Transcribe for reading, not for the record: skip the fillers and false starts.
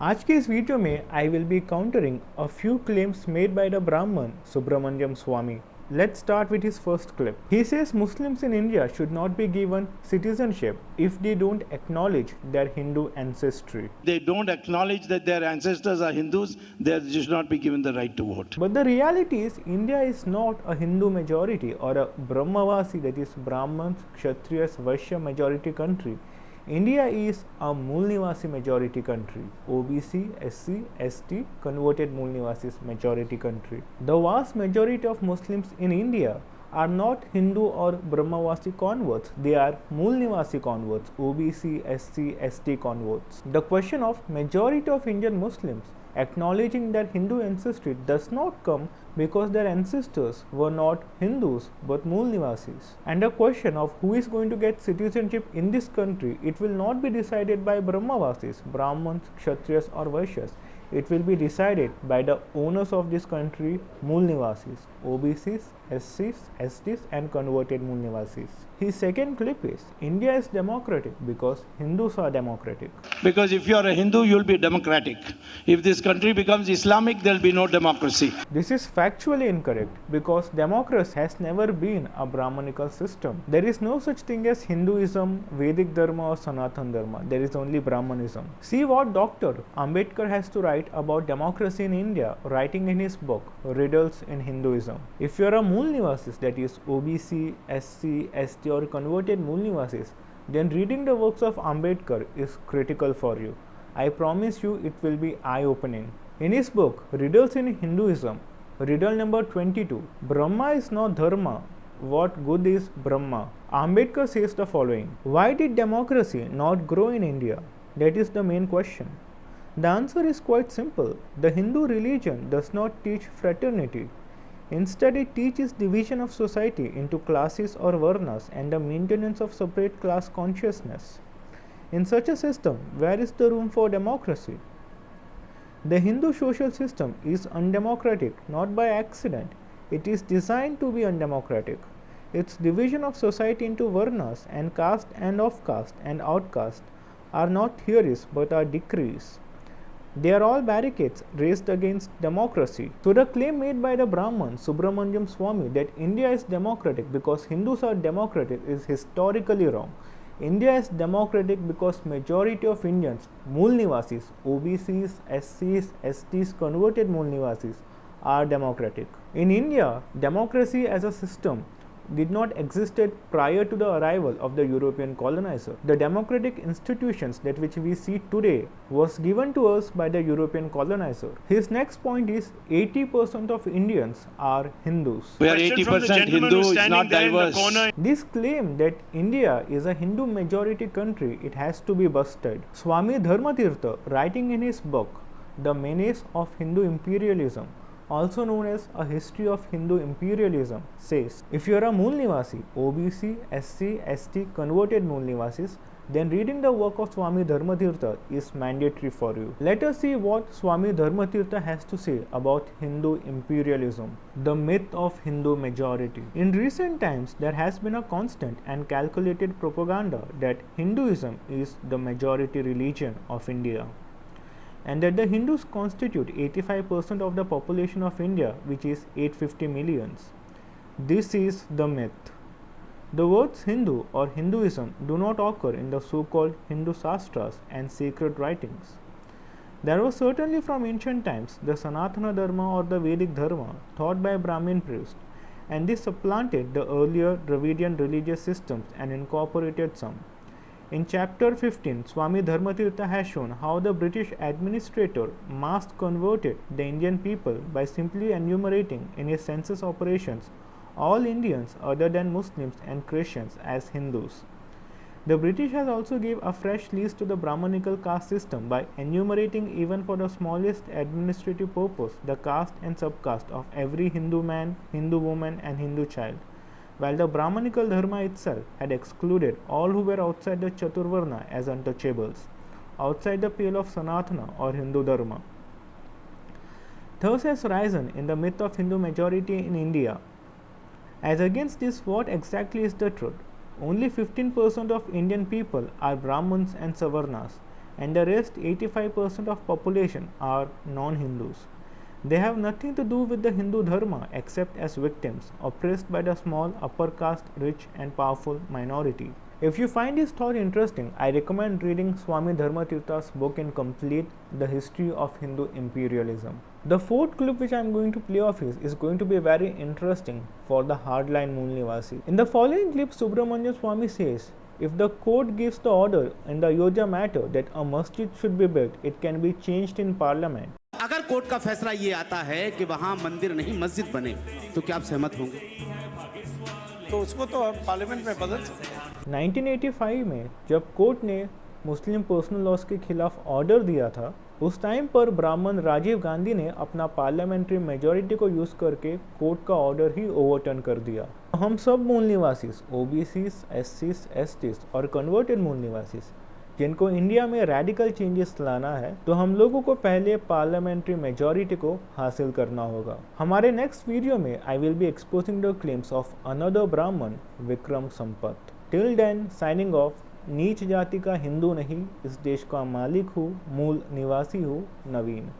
आज के इस वीडियो में I will B countering a few claims made by the Brahman Subramanian Swamy. Let's start with his first clip. He says Muslims in India should not be given citizenship if they don't acknowledge their Hindu ancestry. They don't acknowledge that their ancestors are Hindus, they should not be given the right to vote. But the reality is India is not a Hindu majority or a Brahmavasi, that is Brahmans, Kshatriyas, Vaishya majority country. India is a Mool Nivasi majority country. OBC, SC, ST, converted Mool Nivasis majority country. The vast majority of Muslims in India are not Hindu or Brahmavasi converts. They are Mool Nivasi converts, OBC, SC, ST converts. The question of majority of Indian Muslims acknowledging their Hindu ancestry does not come because their ancestors were not Hindus but Mool Nivasis. And the question of who is going to get citizenship in this country, it will not be decided by Brahmavasis, Brahmans, Kshatriyas or Vaishyas. It will be decided by the owners of this country, Mool Nivasis, OBCs, SCs, STs and converted Mool Nivasis. His second clip is, India is democratic because Hindus are democratic. Because if you are a Hindu, you will be democratic. If this country becomes Islamic, there will be no democracy. This is factually incorrect because democracy has never been a Brahmanical system. There is no such thing as Hinduism, Vedic Dharma or Sanatan Dharma. There is only Brahmanism. See what Dr. Ambedkar has to write about democracy in India, writing in his book, Riddles in Hinduism. If you are a Mool Nivasis, that is OBC, SC, ST or converted Mool Nivasis, then reading the works of Ambedkar is critical for you. I promise you it will be eye-opening. In his book, Riddles in Hinduism, riddle number 22, Brahma is not Dharma. What good is Brahma? Ambedkar says the following, why did democracy not grow in India? That is the main question. The answer is quite simple. The Hindu religion does not teach fraternity. Instead, it teaches division of society into classes or varnas and the maintenance of separate class consciousness. In such a system, where is the room for democracy? The Hindu social system is undemocratic, not by accident. It is designed to be undemocratic. Its division of society into varnas and caste and off-caste and outcaste are not theories but are decrees. They are all barricades raised against democracy. So the claim made by the Brahman Subramanian Swamy that India is democratic because Hindus are democratic is historically wrong. India is democratic because majority of Indians, Mool Nivasis, OBCs, SCs, STs, converted Mool Nivasis are democratic. In India, democracy as a system did not existed prior to the arrival of the European colonizer. The democratic institutions that which we see today was given to us by the European colonizer. His next point is 80% of Indians are Hindus. We are 80% Hindu, it's not diverse. This claim that India is a Hindu majority country, it has to be busted. Swami Dharmatirtha, writing in his book, The Menace of Hindu Imperialism, also known as A History of Hindu Imperialism, says, if you are a Mool Nivasi, OBC, SC, ST, converted Mool Nivasis, then reading the work of Swami Dharmatirtha is mandatory for you. Let us see what Swami Dharmatirtha has to say about Hindu imperialism, the myth of Hindu majority. In recent times, there has been a constant and calculated propaganda that Hinduism is the majority religion of India, and that the Hindus constitute 85% of the population of India, which is 850 millions. This is the myth. The words Hindu or Hinduism do not occur in the so-called Hindu Shastras and sacred writings. There was certainly from ancient times the Sanatana Dharma or the Vedic Dharma taught by Brahmin priests, and this supplanted the earlier Dravidian religious systems and incorporated some. In chapter 15, Swami Dharmatirtha has shown how the British administrator mass converted the Indian people by simply enumerating in his census operations all Indians other than Muslims and Christians as Hindus. The British has also gave a fresh lease to the Brahmanical caste system by enumerating even for the smallest administrative purpose the caste and subcaste of every Hindu man, Hindu woman and Hindu child, while the Brahmanical Dharma itself had excluded all who were outside the Chaturvarna as untouchables, outside the pale of Sanatana or Hindu Dharma. Thus has risen in the myth of Hindu majority in India. As against this, what exactly is the truth? Only 15% of Indian people are Brahmins and Savarnas, and the rest 85% of population are non-Hindus. They have nothing to do with the Hindu dharma except as victims oppressed by the small upper caste rich and powerful minority. If you find this thought interesting, I recommend reading Swami Dharmatirtha's book in complete, The History of Hindu Imperialism. The fourth clip which I am going to play off is going to be very interesting for the hardline Moolnivasi. In the following clip, Subramanian Swamy says, if the court gives the order in the Ayodhya matter that a masjid should be built, it can be changed in parliament. अगर court का फैसला ये आता है कि वहां मंदिर नहीं मस्जिद बने, तो क्या आप सहमत होंगे? तो उसको तो हम पार्लियामेंट में बदल सकते हैं। 1985 में जब कोर्ट ने मुस्लिम पर्सनल लॉज के खिलाफ ऑर्डर दिया था, उस टाइम पर ब्राह्मण राजीव गांधी ने अपना पार्लियामेंट्री मेजॉरिटी को यूज करके कोर्ट का ऑर्डर ही ओवरटर्न कर दिया। हम सब मूल निवासीज, ओबीसीज, एससीज, एसटीज और कन्वर्टेड मूल निवासीज जिनको इंडिया में रेडिकल चेंजेस लाना है, तो हम लोगों को पहले पार्लियामेंट्री मेजॉरिटी को हासिल करना होगा। हमारे नेक्स्ट वीडियो में I will be exposing the claims of another Brahmin Vikram Sampat. Till then signing off. नीच जाति का हिंदू नहीं, इस देश का मालिक हूँ, मूल निवासी हूँ, नवीन।